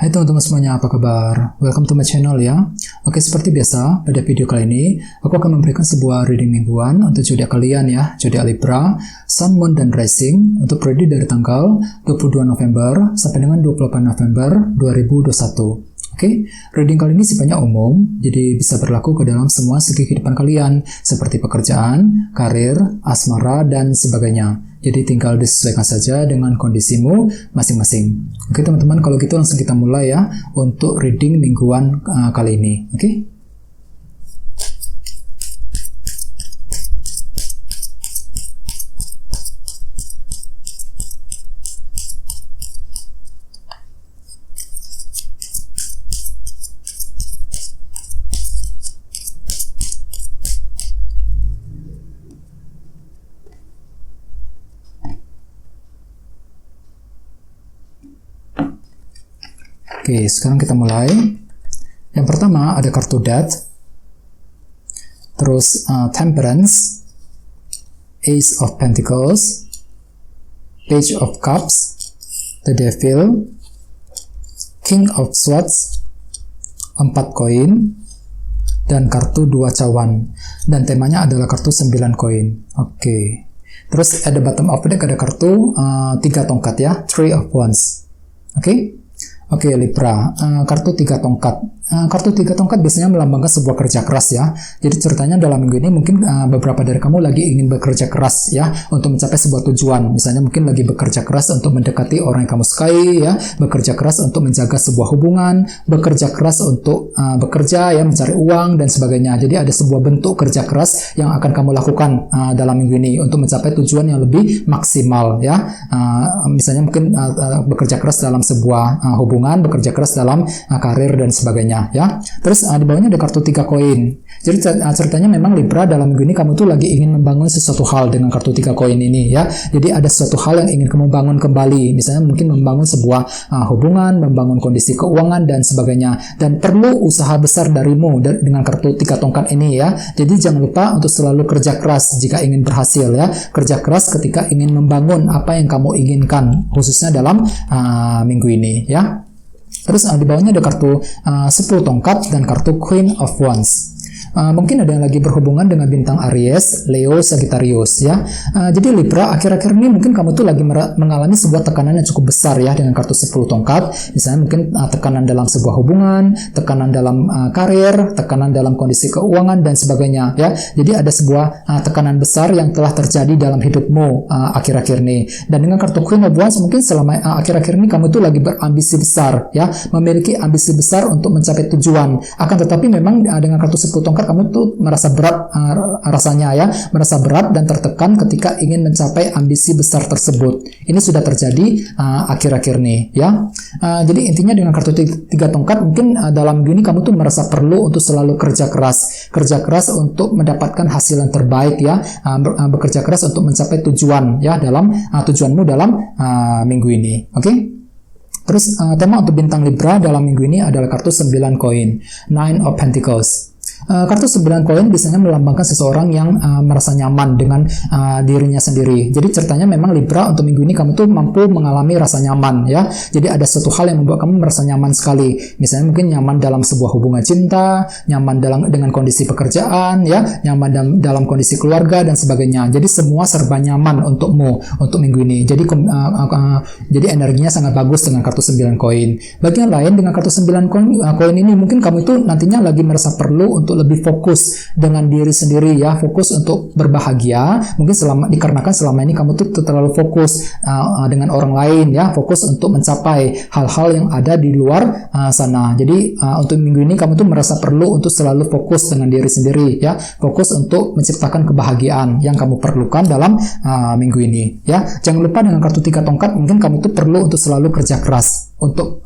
Hai teman-teman semuanya, apa kabar? Welcome to my channel ya. Oke, seperti biasa, pada video kali ini, aku akan memberikan sebuah reading mingguan untuk zodiak kalian ya, zodiak Libra, Sun, Moon, dan Rising, untuk periode dari tanggal 22 November sampai dengan 28 November 2021. Oke, reading kali ini sifatnya umum, jadi bisa berlaku ke dalam semua segi kehidupan kalian, seperti pekerjaan, karir, asmara, dan sebagainya. Jadi tinggal disesuaikan saja dengan kondisimu masing-masing. Oke teman-teman, kalau gitu langsung kita mulai ya untuk reading mingguan kali ini. Oke. Oke, sekarang kita mulai. Yang pertama ada kartu Death, terus Temperance, Ace of Pentacles, Page of Cups, The Devil, King of Swords, 4 koin, dan kartu 2 cawan. Dan temanya adalah kartu 9 koin. Oke. Terus ada bottom of deck ada kartu 3 tongkat ya, Three of Wands. Oke. Oke, Libra, kartu 3 tongkat. Kartu 3 tongkat biasanya melambangkan sebuah kerja keras ya. Jadi ceritanya dalam minggu ini mungkin beberapa dari kamu lagi ingin bekerja keras ya untuk mencapai sebuah tujuan. Misalnya mungkin lagi bekerja keras untuk mendekati orang yang kamu sukai ya, bekerja keras untuk menjaga sebuah hubungan, bekerja keras untuk bekerja ya, mencari uang dan sebagainya. Jadi ada sebuah bentuk kerja keras yang akan kamu lakukan dalam minggu ini untuk mencapai tujuan yang lebih maksimal ya. Misalnya mungkin bekerja keras dalam sebuah hubungan, bekerja keras dalam karir dan sebagainya ya. Terus di bawahnya ada kartu 3 koin. Jadi ceritanya memang Libra dalam minggu ini kamu tuh lagi ingin membangun sesuatu hal dengan kartu 3 koin ini ya. Jadi ada sesuatu hal yang ingin kamu bangun kembali. Misalnya mungkin membangun sebuah hubungan, membangun kondisi keuangan dan sebagainya. Dan perlu usaha besar darimu dengan kartu 3 tongkat ini ya. Jadi jangan lupa untuk selalu kerja keras jika ingin berhasil ya. Kerja keras ketika ingin membangun apa yang kamu inginkan, khususnya dalam minggu ini ya. Terus di bawahnya ada kartu 10 tongkat dan kartu Queen of Wands. Mungkin ada yang lagi berhubungan dengan bintang Aries, Leo, Sagittarius ya. Jadi Libra, akhir-akhir ini mungkin kamu tuh lagi mengalami sebuah tekanan yang cukup besar ya dengan kartu 10 tongkat. Misalnya mungkin tekanan dalam sebuah hubungan, tekanan dalam karir, tekanan dalam kondisi keuangan dan sebagainya ya. Jadi ada sebuah tekanan besar yang telah terjadi dalam hidupmu akhir-akhir ini. Dan dengan kartu Queen of Wands mungkin selama akhir-akhir ini kamu tuh lagi berambisi besar ya, memiliki ambisi besar untuk mencapai tujuan. Akan tetapi memang dengan kartu 10 tongkat kamu tuh merasa berat rasanya ya, merasa berat dan tertekan ketika ingin mencapai ambisi besar tersebut. Ini sudah terjadi akhir-akhir ini ya. Jadi intinya dengan kartu 3 tongkat mungkin dalam gini kamu tuh merasa perlu untuk selalu kerja keras untuk mendapatkan hasil yang terbaik ya, bekerja keras untuk mencapai tujuan ya dalam tujuanmu dalam minggu ini. Oke? Terus tema untuk bintang Libra dalam minggu ini adalah kartu 9 koin, Nine of Pentacles. Kartu 9 koin biasanya melambangkan seseorang yang merasa nyaman dengan dirinya sendiri. Jadi ceritanya memang Libra untuk minggu ini kamu tuh mampu mengalami rasa nyaman ya. Jadi ada suatu hal yang membuat kamu merasa nyaman sekali. Misalnya mungkin nyaman dalam sebuah hubungan cinta, nyaman dengan kondisi pekerjaan ya, nyaman dalam kondisi keluarga dan sebagainya. Jadi semua serba nyaman untukmu untuk minggu ini. Jadi energinya sangat bagus dengan kartu 9 koin. Bagian lain dengan kartu 9 koin ini mungkin kamu itu nantinya lagi merasa perlu untuk lebih fokus dengan diri sendiri ya, fokus untuk berbahagia. Mungkin dikarenakan selama ini kamu tuh terlalu fokus dengan orang lain ya, fokus untuk mencapai hal-hal yang ada di luar sana. Jadi untuk minggu ini kamu tuh merasa perlu untuk selalu fokus dengan diri sendiri ya, fokus untuk menciptakan kebahagiaan yang kamu perlukan dalam minggu ini ya. Jangan lupa dengan kartu 3 tongkat mungkin kamu tuh perlu untuk selalu kerja keras untuk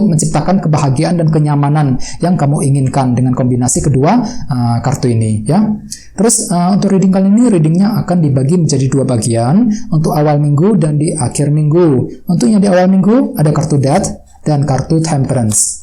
menciptakan kebahagiaan dan kenyamanan yang kamu inginkan dengan kombinasi kedua kartu ini ya. Terus untuk reading kali ini, readingnya akan dibagi menjadi 2 bagian, untuk awal minggu dan di akhir minggu. Untuk yang di awal minggu ada kartu Death dan kartu Temperance.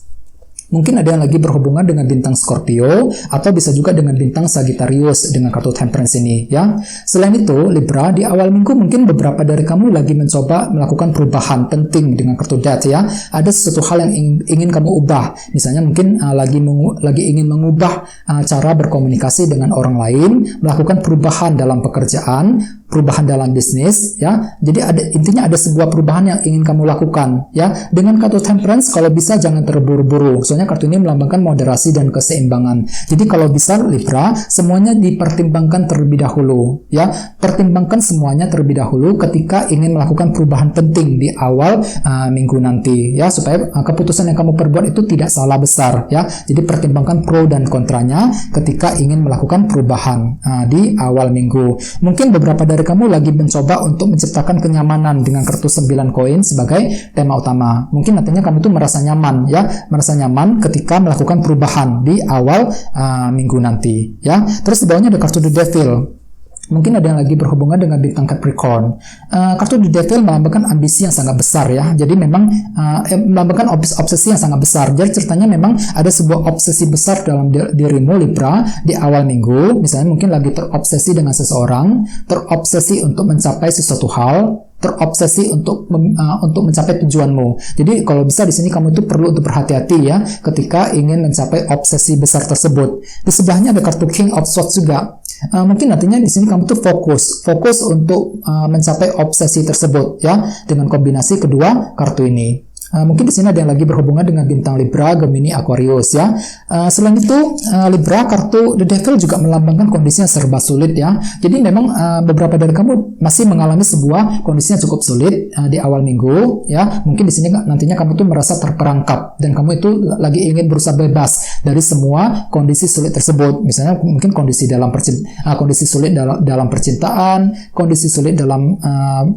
Mungkin ada yang lagi berhubungan dengan bintang Scorpio atau bisa juga dengan bintang Sagittarius dengan kartu Temperance ini ya. Selain itu, Libra, di awal minggu mungkin beberapa dari kamu lagi mencoba melakukan perubahan penting dengan kartu Death ya. Ada sesuatu hal yang ingin kamu ubah. Misalnya mungkin lagi ingin mengubah cara berkomunikasi dengan orang lain, melakukan perubahan dalam pekerjaan, perubahan dalam bisnis ya. Jadi intinya ada sebuah perubahan yang ingin kamu lakukan ya. Dengan kartu Temperance kalau bisa jangan terburu-buru. Soalnya kartu ini melambangkan moderasi dan keseimbangan. Jadi kalau bisa Libra, semuanya dipertimbangkan terlebih dahulu ya. Pertimbangkan semuanya terlebih dahulu ketika ingin melakukan perubahan penting di awal minggu nanti ya, supaya keputusan yang kamu perbuat itu tidak salah besar ya. Jadi pertimbangkan pro dan kontranya ketika ingin melakukan perubahan di awal minggu. Mungkin beberapa dari kamu lagi mencoba untuk menciptakan kenyamanan dengan kartu 9 koin sebagai tema utama. Mungkin nantinya kamu tuh merasa nyaman ya, merasa nyaman ketika melakukan perubahan di awal minggu nanti ya. Terus di bawahnya ada kartu The Devil. Mungkin ada yang lagi berhubungan dengan bintang Capricorn. Kartu The Devil melambangkan ambisi yang sangat besar ya. Jadi memang melambangkan obsesi yang sangat besar. Jadi ceritanya memang ada sebuah obsesi besar dalam dirimu Libra di awal minggu. Misalnya mungkin lagi terobsesi dengan seseorang, terobsesi untuk mencapai sesuatu hal, terobsesi untuk mencapai tujuanmu. Jadi kalau bisa di sini kamu itu perlu untuk berhati-hati ya ketika ingin mencapai obsesi besar tersebut. Di sebelahnya ada kartu King of Swords juga. Mungkin nantinya di sini kamu tuh fokus untuk mencapai obsesi tersebut ya, dengan kombinasi kedua kartu ini. Mungkin di sini ada yang lagi berhubungan dengan bintang Libra, Gemini, Aquarius ya. Selain itu Libra, kartu The Devil juga melambangkan kondisi yang serba sulit ya. Jadi memang beberapa dari kamu masih mengalami sebuah kondisi yang cukup sulit di awal minggu ya. Mungkin di sini nantinya kamu tuh merasa terperangkap dan kamu itu lagi ingin berusaha bebas dari semua kondisi sulit tersebut. Misalnya mungkin kondisi sulit dalam percintaan, kondisi sulit dalam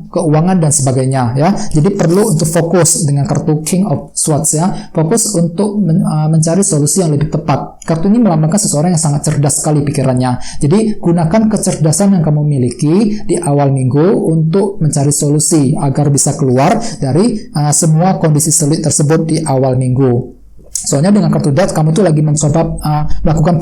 keuangan dan sebagainya ya. Jadi perlu untuk fokus dengan kartu King of Swords ya, fokus untuk mencari solusi yang lebih tepat. Kartu ini melambangkan seseorang yang sangat cerdas sekali pikirannya. Jadi gunakan kecerdasan yang kamu miliki di awal minggu untuk mencari solusi agar bisa keluar dari semua kondisi sulit tersebut di awal minggu. Soalnya dengan kartu Death kamu tuh lagi mencoba melakukan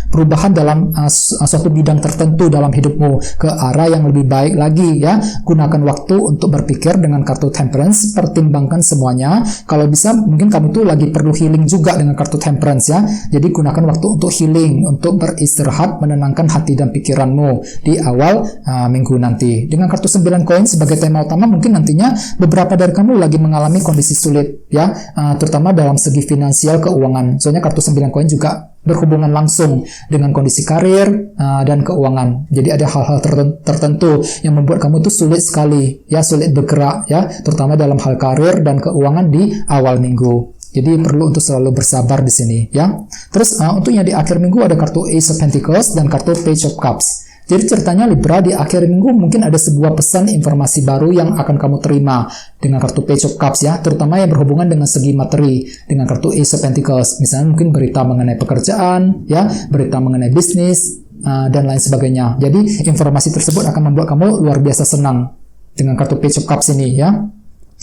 perubahan dalam suatu bidang tertentu dalam hidupmu ke arah yang lebih baik lagi ya. Gunakan waktu untuk berpikir dengan kartu Temperance, pertimbangkan semuanya. Kalau bisa mungkin kamu tuh lagi perlu healing juga dengan kartu Temperance ya. Jadi gunakan waktu untuk healing, untuk beristirahat, menenangkan hati dan pikiranmu di awal minggu nanti. Dengan kartu 9 koin sebagai tema utama, mungkin nantinya beberapa dari kamu lagi mengalami kondisi sulit ya, terutama dalam segi finansial, keuangan. Soalnya kartu 9 koin juga berhubungan langsung dengan kondisi karir dan keuangan. Jadi ada hal-hal tertentu yang membuat kamu tuh sulit sekali ya, sulit bergerak ya, terutama dalam hal karir dan keuangan di awal minggu. Jadi perlu untuk selalu bersabar di sini ya. Terus untuk yang di akhir minggu ada kartu Ace of Pentacles dan kartu Page of Cups. Jadi ceritanya Libra, di akhir minggu mungkin ada sebuah pesan informasi baru yang akan kamu terima dengan kartu Page of Cups ya, terutama yang berhubungan dengan segi materi dengan kartu Ace of Pentacles. Misalnya mungkin berita mengenai pekerjaan ya, berita mengenai bisnis dan lain sebagainya. Jadi informasi tersebut akan membuat kamu luar biasa senang dengan kartu Page of Cups ini ya.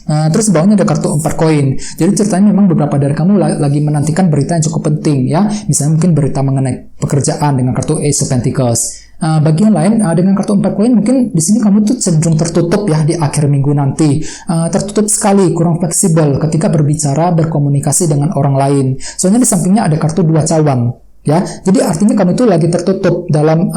Terus bawahnya ada kartu 4 koin. Jadi ceritanya memang beberapa dari kamu lagi menantikan berita yang cukup penting ya. Misalnya mungkin berita mengenai pekerjaan dengan kartu Ace of Pentacles. Bagian lain dengan kartu 4 koin mungkin di sini kamu tuh cenderung tertutup ya di akhir minggu nanti. Tertutup sekali, kurang fleksibel ketika berbicara, berkomunikasi dengan orang lain. Soalnya di sampingnya ada kartu 2 cawan. Ya, jadi artinya kamu itu lagi tertutup dalam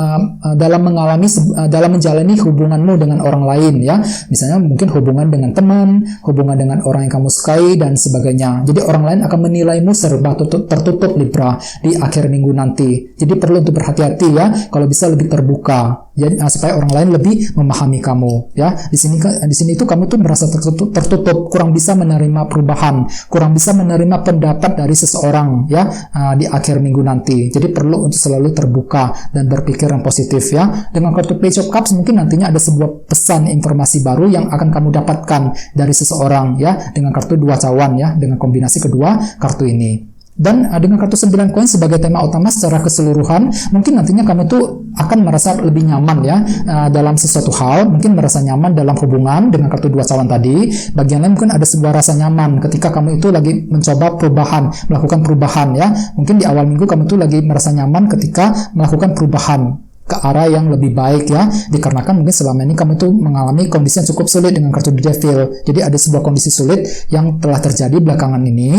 menjalani hubunganmu dengan orang lain ya. Misalnya mungkin hubungan dengan teman, hubungan dengan orang yang kamu sukai dan sebagainya. Jadi orang lain akan menilaimu serba tertutup Libra di akhir minggu nanti. Jadi perlu untuk berhati-hati ya, kalau bisa lebih terbuka. Jadi supaya orang lain lebih memahami kamu ya. Di sini itu kamu tuh merasa tertutup, kurang bisa menerima perubahan, kurang bisa menerima pendapat dari seseorang ya di akhir minggu nanti. Jadi perlu untuk selalu terbuka dan berpikir yang positif ya. Dengan kartu Page of Cups mungkin nantinya ada sebuah pesan informasi baru yang akan kamu dapatkan dari seseorang ya, dengan kartu 2 cawan ya, dengan kombinasi kedua kartu ini. Dan dengan kartu 9 koin sebagai tema utama secara keseluruhan, mungkin nantinya kamu tuh akan merasa lebih nyaman ya dalam sesuatu hal, mungkin merasa nyaman dalam hubungan dengan kartu 2 cawan tadi. Bagian lain mungkin ada sebuah rasa nyaman ketika kamu itu lagi mencoba perubahan, melakukan perubahan ya. Mungkin di awal minggu kamu tuh lagi merasa nyaman ketika melakukan perubahan ke arah yang lebih baik ya, dikarenakan mungkin selama ini kamu tuh mengalami kondisi yang cukup sulit dengan kartu The Devil. Jadi ada sebuah kondisi sulit yang telah terjadi belakangan ini.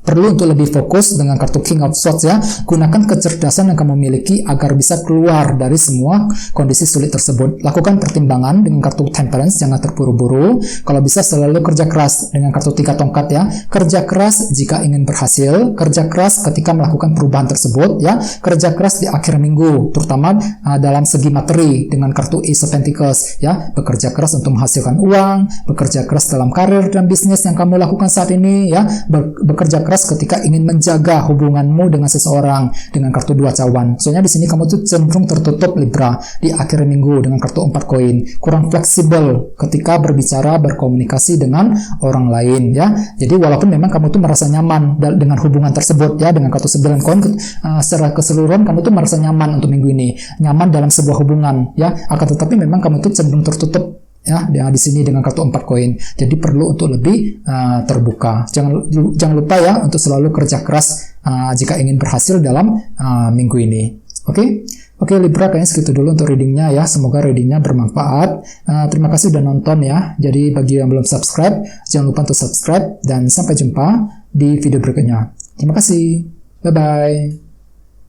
Perlu untuk lebih fokus dengan kartu King of Swords ya. Gunakan kecerdasan yang kamu miliki agar bisa keluar dari semua kondisi sulit tersebut. Lakukan pertimbangan dengan kartu Temperance, jangan terburu-buru. Kalau bisa selalu kerja keras dengan kartu 3 tongkat ya. Kerja keras jika ingin berhasil, kerja keras ketika melakukan perubahan tersebut ya. Kerja keras di akhir minggu, terutama dalam segi materi dengan kartu Ace of Pentacles ya. Bekerja keras untuk menghasilkan uang, bekerja keras dalam karir dan bisnis yang kamu lakukan saat ini ya. Bekerja keras ketika ingin menjaga hubunganmu dengan seseorang dengan kartu 2 cawan. Soalnya di sini kamu tuh cenderung tertutup Libra di akhir minggu dengan kartu 4 koin. Kurang fleksibel ketika berbicara, berkomunikasi dengan orang lain ya. Jadi walaupun memang kamu tuh merasa nyaman dengan hubungan tersebut ya, dengan kartu 9 koin secara keseluruhan kamu tuh merasa nyaman untuk minggu ini. Nyaman dalam sebuah hubungan ya. Akan tetapi memang kamu tuh cenderung tertutup ya di sini dengan kartu 4 koin. Jadi perlu untuk lebih terbuka. Jangan lupa ya untuk selalu kerja keras jika ingin berhasil dalam minggu ini. Oke, Libra, kayaknya segitu dulu untuk readingnya ya. Semoga readingnya bermanfaat. Terima kasih udah nonton ya. Jadi bagi yang belum subscribe, jangan lupa untuk subscribe dan sampai jumpa di video berikutnya. Terima kasih. Bye bye.